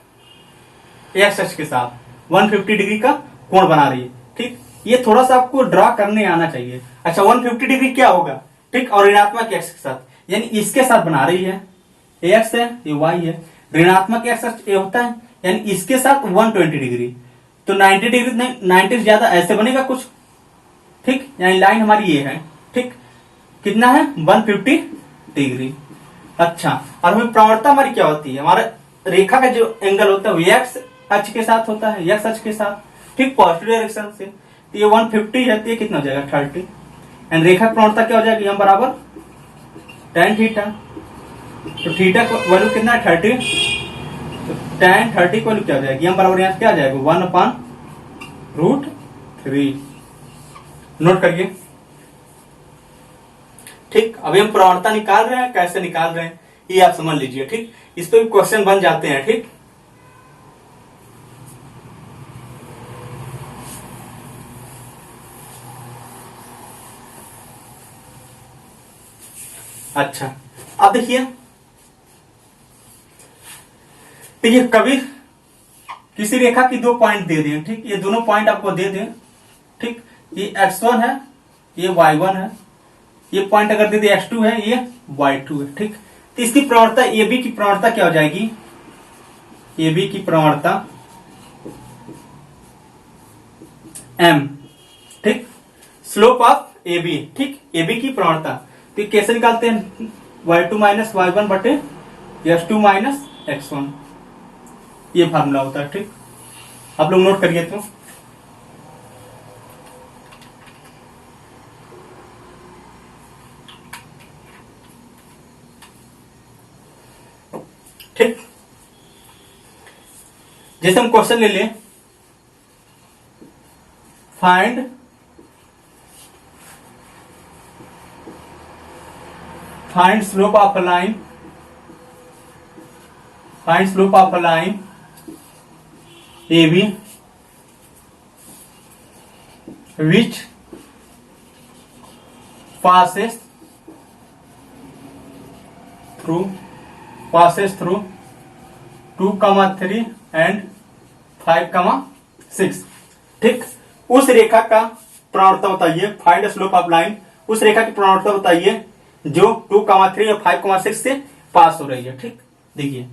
एक्स अक्ष के साथ 150 डिग्री का कोण बना रही है। ठीक, ये थोड़ा सा आपको ड्रा करने आना चाहिए। अच्छा 150 डिग्री क्या होगा? ठीक, और ऋणात्मक एक्स के साथ, यानी इसके साथ बना रही है। एक्स है, ये वाई है, ऋणात्मक एक्स अक्ष ये होता है, यानी इसके साथ 120 डिग्री। तो 90 डिग्री नहीं, 90 से ज्यादा ऐसे बनेगा कुछ। ठीक, यानी लाइन हमारी ये है। ठीक, कितना है? 150 डिग्री। अच्छा, और हमें प्रवणता हमारी क्या होती है, हमारा रेखा का जो एंगल होता है वो एक्स अक्ष के साथ होता है, एक्स अक्ष के साथ, ठीक, पॉजिटिव डायरेक्शन से। तो ये 150 है, तो ये कितना हो जाएगा 30। एंड रेखा की प्रवणता क्या हो जाएगी, हम बराबर tan थीटा। तो थीटा का वैल्यू कितना है 30, तो tan 30 की वैल्यू क्या हो जाएगी, हम बराबर यहाँ क्या आ जाएगा 1/√3। नोट करिए, ठीक। अभी हम प्रवणता निकाल रहे हैं, कैसे निकाल रहे हैं ये आप समझ लीजिए, ठीक। इस पे भी क्वेश्चन बन जाते हैं, ठीक। अच्छा, अब देखिए, तो ये कभी किसी रेखा की 2 पॉइंट दे दें, ठीक, ये दोनों पॉइंट आपको दे दें, ठीक, ये x1 है, ये y1 है, ये पॉइंट अगर दे दे x2 है, ये y2 है, ठीक। तो इसकी प्रवणता AB की प्रवणता क्या हो जाएगी, AB की प्रवणता m, ठीक, स्लोप ऑफ AB, ठीक, AB की प्रवणता। तो ये कैसे निकालते हैं, y2 माइनस y1 बटे x2 माइनस x1, ये फार्मूला होता है, ठीक। आप लोग नोट करिए तो, ठीक। जैसे हम क्वेश्चन ले लें, find slope of a line, find slope of a line AB which passes through 2,3 and 5,6, ठीक। उस रेखा का प्रवणता बताइए, फाइंड स्लोप ऑफ लाइन, उस रेखा की प्रवणता बताइए जो 2,3 और 5,6 से पास हो रही है, ठीक। देखिए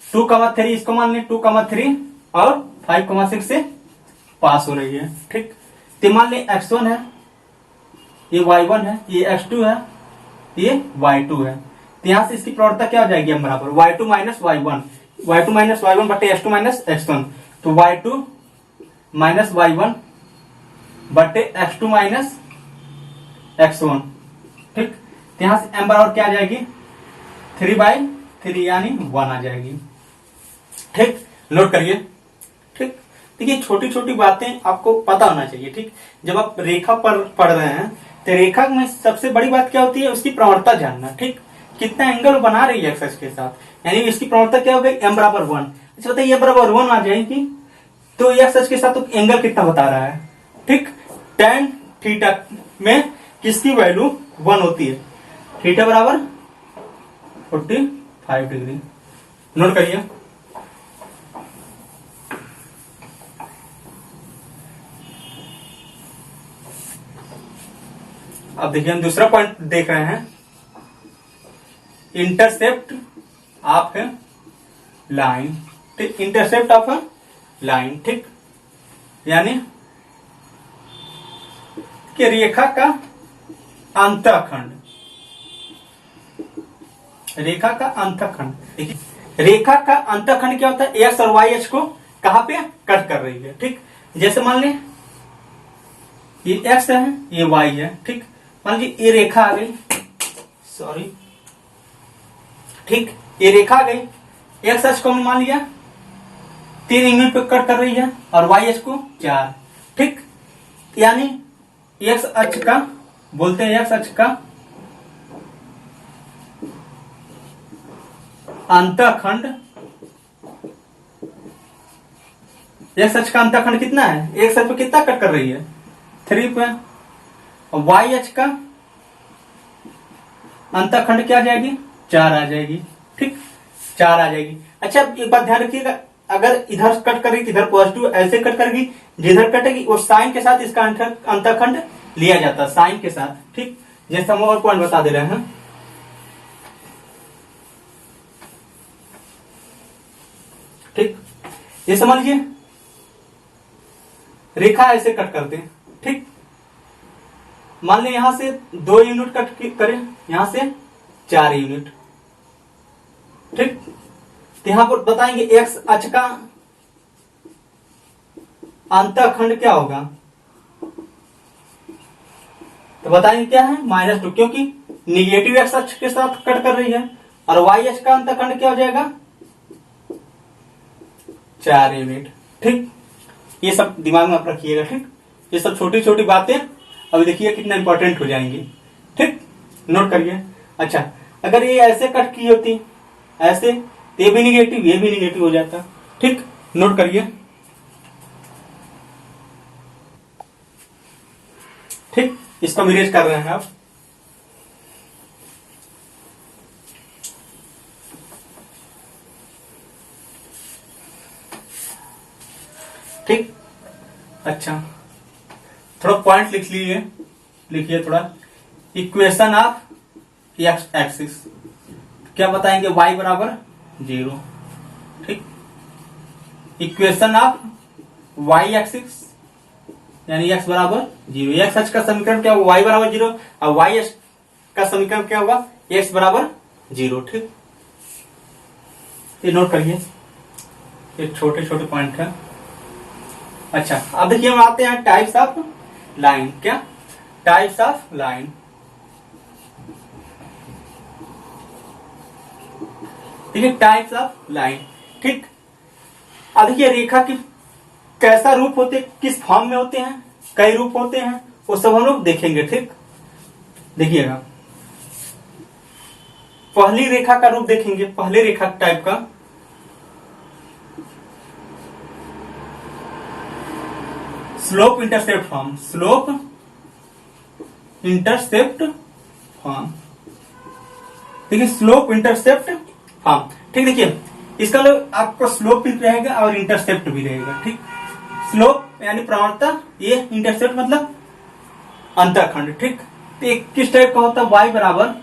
2,3 इसको मान लें, 2,3 और 5,6 से पास हो रही है, ठीक। तो मान लें x1 है, ये y1 है, ये x2 है, ये y2 है। तो यहां से इसकी प्रवणता क्या हो जाएगी, हम बराबर y2 माइनस y1 बटे x2 माइनस x1, तो y2 माइनस y1 बटे x2 माइनस x1, ठीक। तो यहां से m बराबर क्या आ जाएगी 3/3 यानी 1 आ जाएगी, ठीक। नोट करिए, ठीक। देखिए छोटी छोटी बातें आपको पता होना चाहिए, ठीक। जब आप रेखा पर पढ़ रहे हैं तो रेखा में सबसे बड़ी बात क्या होती है, उसकी प्रवणता जानना, ठीक। कितना एंगल बना रही है एक्स के साथ, यानी इसकी प्रवणता क्या हो गई m बराबर 1। अच्छा बताइए m बराबर 1 आ जाएगी तो एक्स के साथ तो एंगल कितना बता रहा है, ठीक। tan थीटा में किसकी वैल्यू 1 होती है, थीटा बराबर 45 डिग्री। नोट करिए, अब देखिए हम दूसरा पॉइंट देख रहे हैं, इंटरसेप्ट ऑफ लाइन, ठीक, इंटरसेप्ट ऑफ लाइन, ठीक, यानी कि रेखा का अंतःखंड, रेखा का अंतःखंड। देखिए रेखा का अंतःखंड क्या होता है, एक्स और वाई अक्ष को कहां पे कट कर रही है, ठीक। जैसे मान लें ये एक्स है, ये वाई है, ठीक। मान लीजिए ये रेखा आ गई, सॉरी, ठीक, ये रेखा आ गई, एक्स अक्ष को मान लिया 3 यूनिट पे कट कर रही है और वाई अक्ष को 4, ठीक। यानी एक्स अक्ष का बोलते हैं, एक्स अक्ष का अंतःखंड, एक्स अक्ष का अंतःखंड कितना है, एक्स अक्ष पे कितना कट कर रही है 3 पे, और वाई अक्ष का अंतःखंड क्या आ जाएगी 4 आ जाएगी, ठीक, 4 आ जाएगी। अच्छा एक बात ध्यान रखिएगा, अगर इधर कट करेगी इधर पॉजिटिव ऐसे कट करेगी, जिधर कटेगी वो साइन के साथ इसका अंतःखंड लिया जाता है, साइन के साथ, ठीक। जैसे हम और पॉइंट बता दे रहे हैं, ठीक। ये समझ लीजिए रेखा ऐसे कट करते हैं, ठीक। मान लें यहां से 2 यूनिट कट करें, यहां से 4 यूनिट। ठीक, तो यहां पर बताएंगे एक्स अक्ष का अंतःखंड क्या होगा, तो बताएंगे क्या है -2, क्योंकि निगेटिव एक्स अक्ष के साथ कट कर रही है। और वाई अक्ष का अंतःखंड क्या हो जाएगा 4 यूनिट। ठीक, ये सब दिमाग में आप रखिएगा। ठीक, ये सब छोटी छोटी बातें अभी देखिए कितना इंपॉर्टेंट हो जाएंगी। ठीक, नोट करिए। अच्छा, अगर ये ऐसे कट की होती ऐसे, तो ये भी निगेटिव हो जाता। ठीक, नोट करिए। ठीक, इसको मिरेज कर रहे हैं आप। ठीक, अच्छा, थोड़ा पॉइंट लिख लीजिए, लिखिए थोड़ा। इक्वेशन ऑफ एक्स एक्सिस क्या बताएंगे, y बराबर 0। ठीक, इक्वेशन ऑफ y एक्सिस यानी x बराबर 0। x अक्ष का समीकरण क्या होगा, y बराबर 0, और y अक्ष का समीकरण क्या होगा, x बराबर 0। ठीक, ये नोट करिए, ये छोटे छोटे पॉइंट है। अच्छा, अब देखिए हम आते हैं टाइप्स ऑफ लाइन। क्या टाइप्स ऑफ लाइन, ठीक है, टाइप्स ऑफ लाइन। ठीक, अब देखिए रेखा की कैसा रूप होते, किस फॉर्म में होते हैं, कई रूप होते हैं, वो सब हम लोग देखेंगे। ठीक, देखिएगा पहली रेखा का रूप देखेंगे, पहली रेखा टाइप का slope intercept form, slope intercept form. देखिए स्लोप इंटरसेप्ट फॉर्म। ठीक, देखिए इसका आपको स्लोप भी रहेगा और इंटरसेप्ट भी रहेगा। ठीक, स्लोप यानी प्रवणता, ये इंटरसेप्ट मतलब अंतःखंड। ठीक, तो एक किस टाइप का होता है, y बराबर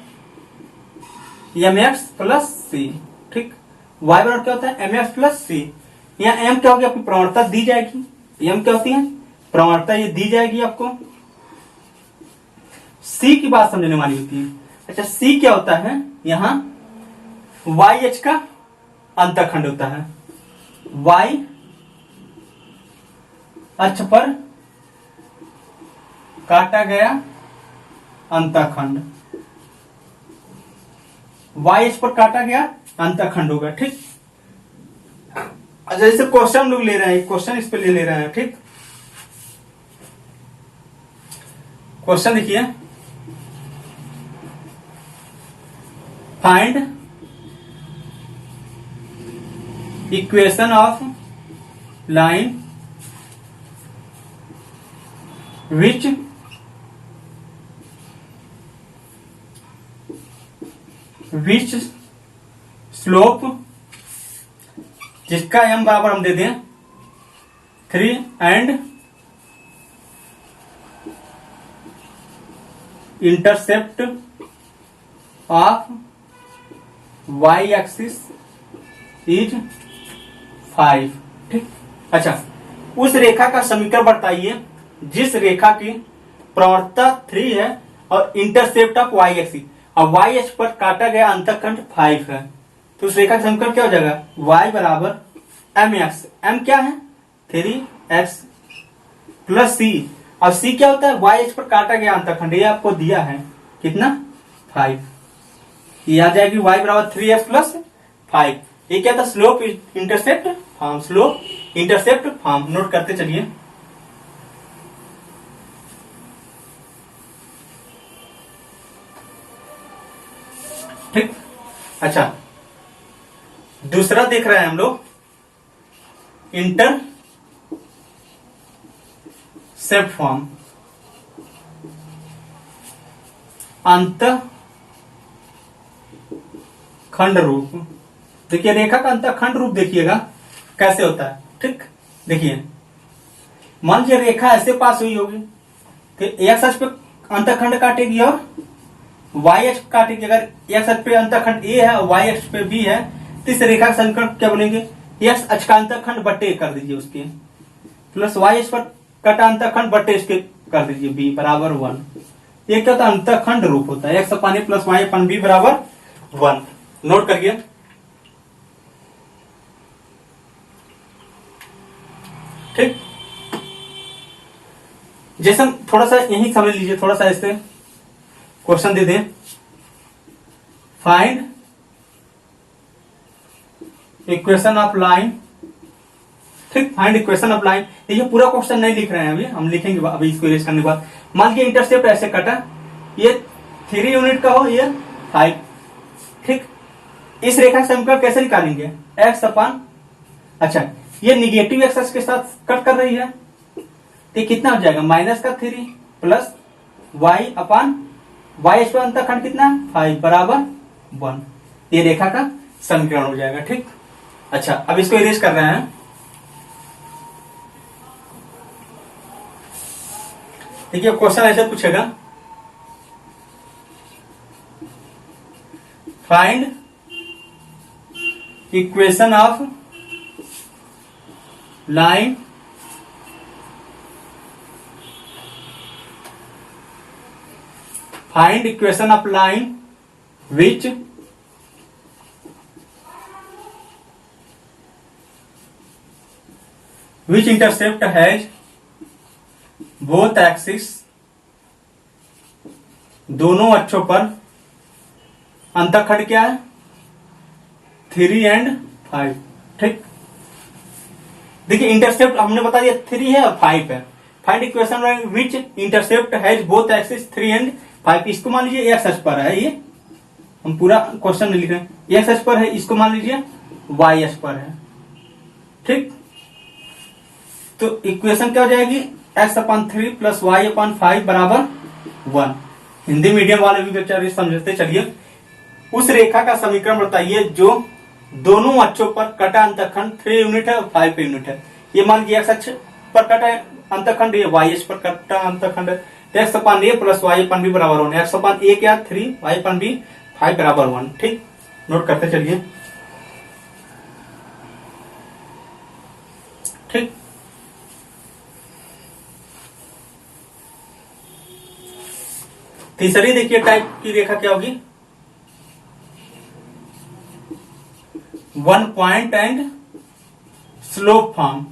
mx प्लस सी। ठीक, y बराबर क्या होता है mx प्लस सी। यहाँ m क्या होगी, आपकी प्रवणता दी जाएगी। m क्या होती है, प्रवणता, ये दी जाएगी आपको। c की बात समझने वाली होती है। अच्छा, c क्या होता है, यहाँ y अक्ष का अंतःखंड होता है, y अक्ष पर काटा गया अंतःखंड, y अक्ष पर काटा गया अंतःखंड होगा। ठीक, अच्छा जैसे क्वेश्चन लोग ले रहे हैं, क्वेश्चन इस पे ले रहे हैं। ठीक, क्वेश्चन देखिए, find equation of line which slope, जिसका m बराबर हम दे दें 3 and intercept of y axis is 5। ठीक, अच्छा उस रेखा का समीकरण बताइए जिस रेखा की प्रवणता 3 है और इंटरसेप्ट ऑफ y एक्सिस, और y अक्ष पर काटा गया अंतःखंड 5 है, तो उस रेखा का समीकरण क्या हो जाएगा, y बराबर mx, m क्या है 3x प्लस c, और c क्या होता है, y अक्ष पर काटा गया अंतःखंड, ये आपको दिया है कितना 5, ये आ जाएगी y बराबर 3x प्लस 5। ये क्या था, slope intercept form, slope intercept form. Note करते चलिए। ठीक, अच्छा दूसरा देख रहे हैं हम लोग इंटरसेप्ट फॉर्म, अंतःखंड रूप। देखिए रेखा का अंतःखंड रूप देखिएगा कैसे होता है। ठीक, देखिए मान लीजिए रेखा ऐसे पास हुई होगी, तो एक्स अक्ष पे अंतःखंड काटेगी और वाई अक्ष काटेगी। अगर एक्स अक्ष पे अंतःखंड ए है और वाई अक्ष पे बी है, तो इस रेखा का समीकरण क्या बनेंगे, एक्स अक्ष का अंतःखंड बट्टे कर दीजिए उसके, प्लस वाई अक्ष पर कटा अंतःखंड बट्टे इसके कर दीजिए बी बराबर 1। ये क्या होता है, अंतःखंड रूप होता है, एक्स अपन ए प्लस वाई अपन बी बराबर 1। नोट करिए। ठीक, जैसे हम थोड़ा सा यही समझ लीजिए, थोड़ा सा इससे क्वेश्चन दे दें, फाइंड इक्वेशन ऑफ लाइन। ठीक, फाइंड इक्वेशन ऑफ लाइन। देखिए पूरा क्वेश्चन नहीं लिख रहे हैं, अभी हम लिखेंगे अभी इसको इरेज करने के बाद। मान लीजिए इंटरसेप्ट ऐसे कटा, ये 3 यूनिट का हो, ये 5। ठीक, इस रेखा का समीकरण कैसे निकालेंगे? एक्स अपान, अच्छा ये निगेटिव एक्स के साथ कट कर रही है, तो कितना हो जाएगा? माइनस का 3 प्लस वाई अपान वाई पर अंतखंड कितना? 5 बराबर 1। ये रेखा का समीकरण हो जाएगा। ठीक, अच्छा अब इसको इरेज कर रहे हैं। देखिए क्वेश्चन ऐसे पूछेगा, find equation of line find equation of line which intercept has both axis, दोनों अक्षों पर अंतखंड क्या है? 3 एंड 5। ठीक, देखिए इंटरसेप्ट हमने बता दिया 3 है और 5 है। Find equation which intercept has both axis 3 and 5। इसको मान लीजिए एक्स अक्ष पर है, ये हम पूरा क्वेश्चन नहीं लिख रहे हैं, एक्स अक्ष पर है, इसको मान लीजिए वाई अक्ष पर है। ठीक, तो इक्वेशन क्या हो जाएगी? एक्स अपान 3 प्लस वाई अपान 5 बराबर 1। हिंदी मीडियम वाले भी बेचारे समझते। चलिए उस रेखा का समीकरण बताइए जो दोनों अक्षों पर कटा अंतखंड 3 यूनिट है और 5 यूनिट है। ये मान लीजिए एक्स अक्ष पर कटा अंतखंड, ये वाई अक्ष पर कटा अंतखंड है, तो एक्स अपान ए प्लस वाई अपान बी बराबर 1। एक्स अपान ए क्या? 3, वाई अपान बी 5 बराबर 1। ठीक, नोट करते चलिए। ठीक, तीसरी देखिए टाइप की रेखा क्या होगी? 1 point and slope form.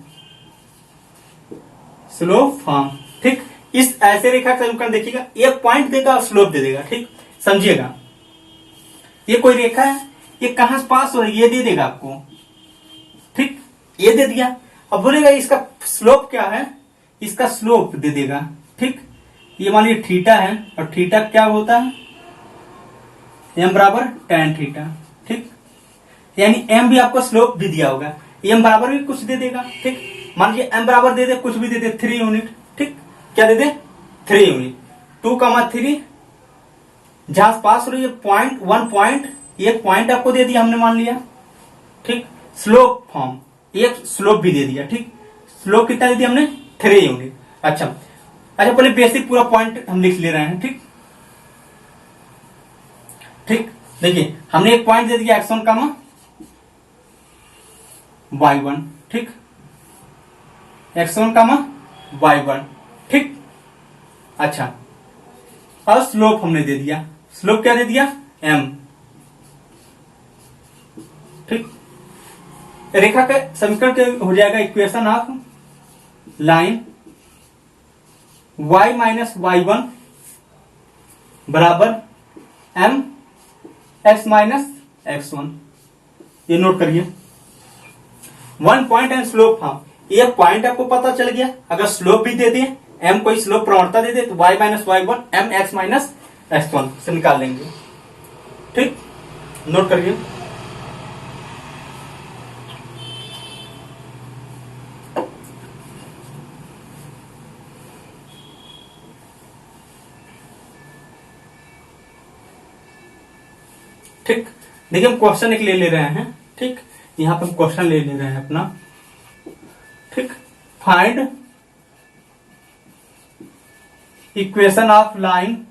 Slope form. ठीक, इस ऐसे रेखा का समीकरण देखिएगा, एक पॉइंट देगा और स्लोप दे देगा। ठीक, समझिएगा, ये कोई रेखा है, ये कहां से पास हो रही है ये दे देगा आपको। ठीक, ये दे दिया, अब बोलेगा इसका स्लोप क्या है, इसका स्लोप दे देगा। ठीक, ये मान लीजिए थीटा है, और थीटा क्या होता है? एम बराबर tan थीटा। ठीक, यानी एम भी आपको स्लोप भी दिया होगा, एम बराबर भी कुछ दे देगा। ठीक, मान लीजिए एम बराबर दे दे, कुछ भी दे दे, 3 यूनिट। ठीक, क्या दे दे? 3 यूनिट। 2,3 जहां पास हो रही है पॉइंट, 1 पॉइंट, एक पॉइंट आपको दे दिया हमने मान लिया। ठीक, स्लोप फॉर्म, एक स्लोप भी दे दिया। ठीक, स्लोप कितना दे दिया हमने? 3 यूनिट। अच्छा पहले बेसिक पूरा पॉइंट हम लिख ले रहे हैं। ठीक, ठीक, देखिए हमने एक पॉइंट दे दिया x1 का y1। ठीक, x1 का y1। ठीक, अच्छा और स्लोप हमने दे दिया, स्लोप क्या दे दिया? m। ठीक, रेखा के समीकरण हो जाएगा equation of line y minus y1 बराबर m x माइनस x1। ये नोट करिए। 1 पॉइंट एंड स्लोप फॉर्म, एक पॉइंट आपको पता चल गया, अगर स्लोप भी दे दिए, m कोई स्लोप प्रवणता दे दे, तो y minus y1 m x minus x1 से निकाल लेंगे। ठीक, नोट करिए। ठीक, देखिए हम क्वेश्चन एक ले रहे हैं। ठीक, यहां पे हम क्वेश्चन ले रहे हैं अपना। ठीक, find equation of line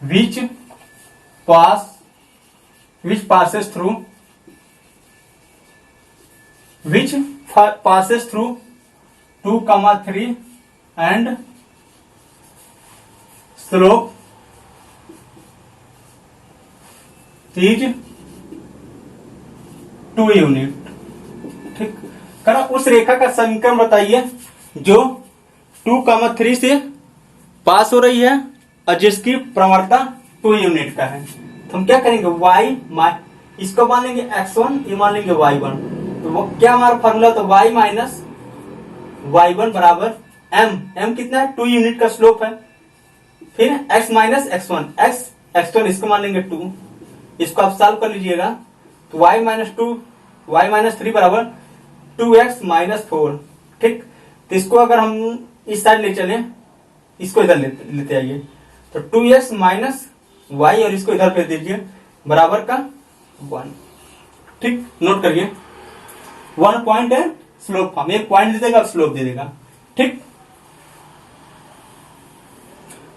which passes through 2,3 and slope is 2 unit. ठीक, करा उस रेखा का समीकरण बताइए जो 2,3 से पास हो रही है और जिसकी प्रवणता 2 यूनिट का है। तो हम क्या करेंगे, इसको मान लेंगे x1, ये मान लेंगे y1। तो वो क्या हमारा फॉर्मूला, तो y माइनस y1 बराबर m कितना है, 2 यूनिट का स्लोप है। फिर x माइनस x1, x1 इसको मान लेंगे 2, इसको आप सॉल्व कर लीजिएगा। तो y माइनस 3 बराबर 2x माइनस 4। ठीक, तो इसको अगर हम इस साइड ले चले, इसको इधर लेते आइए, तो 2x माइनस y और इसको इधर कर दीजिए बराबर का 1। ठीक, नोट करिए, 1 पॉइंट है स्लोप फॉर्म, एक पॉइंट दे देगा, स्लोप दे देगा। ठीक,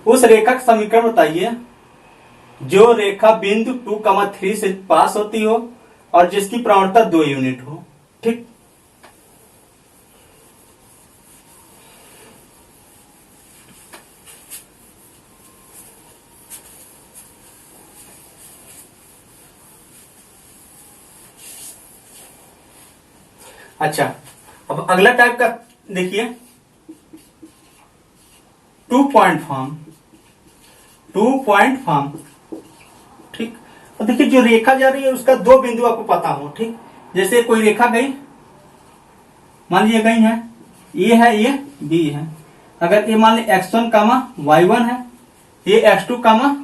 उस रेखा का समीकरण बताइए जो रेखा बिंदु 2,3 से पास होती हो और जिसकी प्रवणता 2 यूनिट हो। ठीक, अच्छा, अब अगला टाइप का देखिए, 2 पॉइंट फॉर्म। ठीक, अब देखिए जो रेखा जा रही है उसका 2 बिंदु आपको पता हो। ठीक, जैसे कोई रेखा गई, मान लीजिए गई है, ये है, ये बी है। अगर ये मान लीजिए x1 कामा y1 है, ये x2 कामा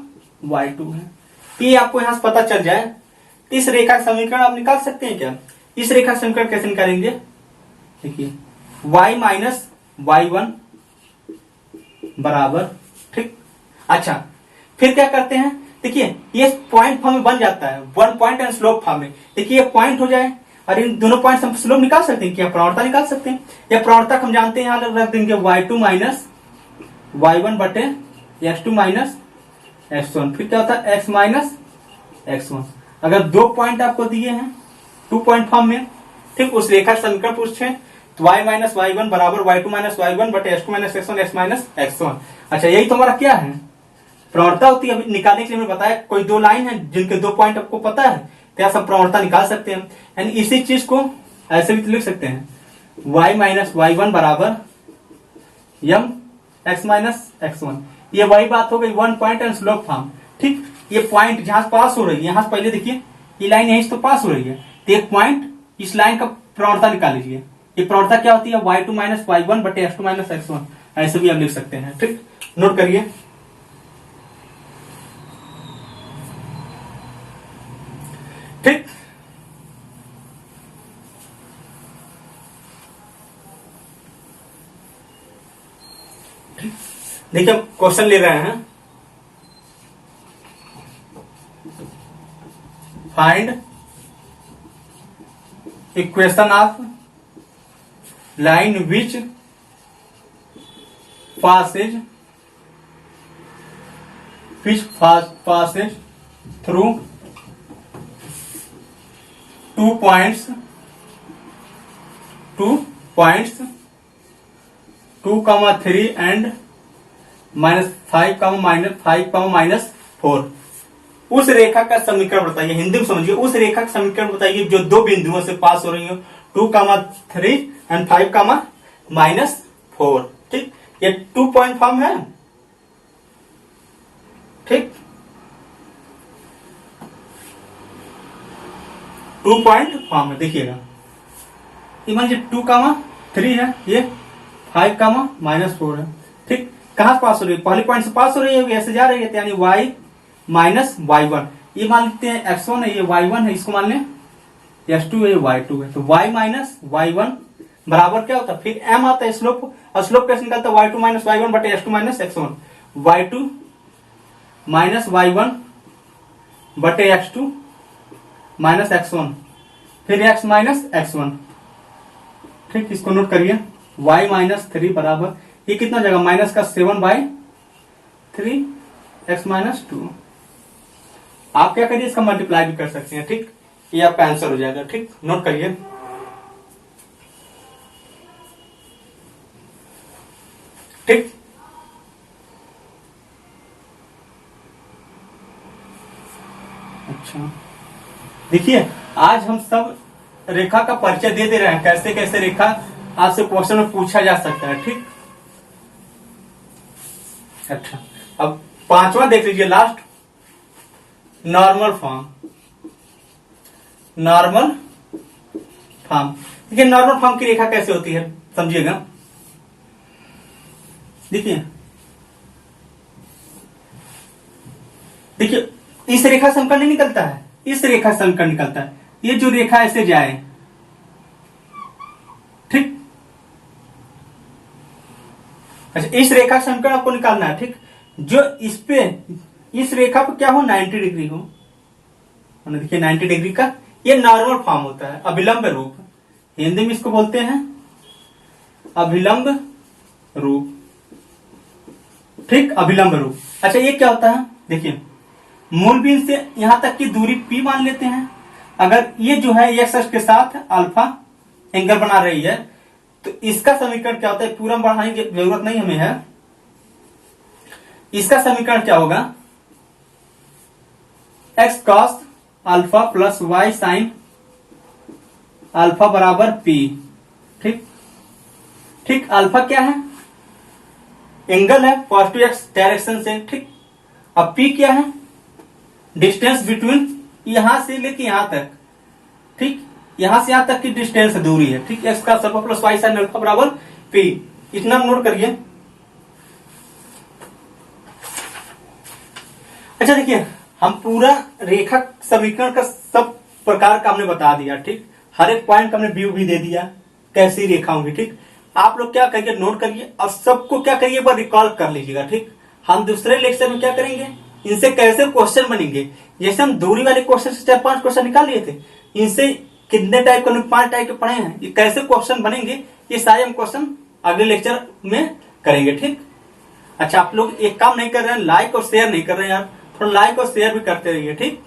y2 है, ये आपको यहां से पता चल जाए, इस रेखा का समीकरण आप निकाल सकते हैं क्या। इस रेखा का समीकरण कैसे निकालेंगे, देखिए y माइनस y1 बराबर। ठीक, अच्छा, फिर क्या करते हैं, देखिए ये पॉइंट फॉर्म में बन जाता है, 1 पॉइंट एंड स्लोप फॉर्म में। देखिए ये पॉइंट हो जाए और इन दोनों पॉइंट हम स्लोप निकाल सकते हैं क्या, प्रवणता निकाल सकते हैं। या प्रवणता हम जानते हैं, यहां रख देंगे y2 माइनस y1 बटे x2 माइनस x1। फिर क्या होता है, x माइनस x1। अगर 2 पॉइंट आपको दिए हैं 2 पॉइंट फॉर्म में, ठीक, उस रेखा समीकरण पूछे तो y माइनस y1 बराबर y2 माइनस y1 बटे x2 minus x1, x minus x1। अच्छा, यही तो हमारा क्या है, प्रवणता होती है। अभी निकालने के लिए मैंने बताया, कोई 2 लाइन है जिनके 2 पॉइंट आपको पता है, तो ऐसा प्रवणता निकाल सकते हैं। यानी इसी चीज को ऐसे भी तो लिख सकते हैं, y माइनस y1 बराबर m x माइनस x1। ये वही बात हो गई 1 पॉइंट एंड स्लोप फॉर्म। ठीक, ये पॉइंट जहां पास हो रही है, यहां से पहले देखिए ये लाइन यहीं से तो पास हो रही है, तो एक पॉइंट इस लाइन का प्रवणता निकाल लीजिए। ये प्रवणता क्या होती है, y2 माइनस y1 बटे x2 माइनस x1। ऐसे भी आप लिख सकते हैं। ठीक, नोट करिए। ठीक, देखिए हम क्वेश्चन ले रहे हैं, find equation of line which passes through 2 points 2,3 and -5, -4। उस रेखा का समीकरण बताइए, हिंदी में समझिए, उस रेखा का समीकरण बताइए जो 2 बिंदुओं से पास हो रही हो, 2,3 एंड 5, -4। ठीक, ये 2 पॉइंट फॉर्म है। ठीक, 2 पॉइंट फॉर्म है, देखिएगा, ये मान लीजिए 2,3 है, ये 5, -4 है। ठीक, कहां पास हो रही है, पहले पॉइंट से पास हो रही है, ऐसे जा रही है, यानी y माइनस y1। ये मान लेते हैं x1 है, ये y1 है, इसको मान लें x2 है, ये y2 है। तो y माइनस y1 बराबर क्या होता है, फिर m आता है स्लोप, और स्लोप कैसे निकलता है, y2 माइनस y1 बटे x2 minus x1। y2 minus y1 बटे x2 माइनस x1, फिर x माइनस x1। ठीक, इसको नोट करिए, y माइनस 3 बराबर, ये कितना जगह माइनस का 7/3 x माइनस 2। आप क्या करिए, इसका मल्टीप्लाई भी कर सकते हैं। ठीक, ये आपका आंसर हो जाएगा। ठीक, नोट करिए। ठीक, अच्छा, देखिए आज हम सब रेखा का परिचय दे रहे हैं, कैसे कैसे रेखा आपसे क्वेश्चन में पूछा जा सकता है। ठीक, अच्छा अब पांचवा देख लीजिए, last, normal form. Normal form, देखिए नॉर्मल फॉर्म की रेखा कैसे होती है समझिएगा। देखिए इस रेखा से अंकन नहीं निकलता है, इस रेखा से अंकन निकलता है। ये जो रेखा ऐसे जाए, ठीक, अच्छा इस रेखा से अंकन आपको निकालना है। ठीक, जो इस पे, इस रेखा पे क्या हो, 90 डिग्री हो। देखिए 90 डिग्री का ये नॉर्मल फॉर्म होता है, अभिलंब रूप। हिंदी में इसको बोलते हैं अभिलंब रूप। ठीक, अभिलंब रूप। अच्छा ये क्या होता है, देखिए मूल बिंदु से यहां तक की दूरी P मान लेते हैं। अगर ये जो है एक्स अक्ष के साथ अल्फा एंगल बना रही है, तो इसका समीकरण क्या होता है, पूरा बढ़ाने की जरूरत नहीं हमें है। इसका समीकरण क्या होगा, X cos alpha plus Y sine alpha बराबर P। ठीक, ठीक, अल्फा क्या है, एंगल है पॉजिटिव एक्स डायरेक्शन से। ठीक, अब P क्या है, डिस्टेंस बिटवीन यहां से लेके यहां तक। ठीक, यहां से यहां तक की डिस्टेंस दूरी है। ठीक, एक्स का alpha plus Y sine alpha बराबर P, इतना नोट करिए। अच्छा देखिए हम पूरा रेखा समीकरण का सब प्रकार का हमने बता दिया। ठीक, हर एक पॉइंट का हमने व्यू भी दे दिया, कैसी रेखा होंगी। ठीक, आप लोग क्या करिए, नोट करिए और सबको क्या करिए, एक बार रिकॉल कर लीजिएगा। ठीक, हम दूसरे लेक्चर में क्या करेंगे, इनसे कैसे क्वेश्चन बनेंगे। जैसे हम दूरी वाले क्वेश्चन से 4-5 क्वेश्चन निकाल लिए थे, इनसे कितने टाइप के, 5 टाइप के पढ़े हैं, ये कैसे क्वेश्चन बनेंगे, ये सारे हम क्वेश्चन अगले लेक्चर में करेंगे। ठीक, अच्छा आप लोग एक काम नहीं कर रहे हैं, लाइक और शेयर नहीं कर रहे हैं यार, थोड़ा लाइक और शेयर भी करते रहिए। ठीक।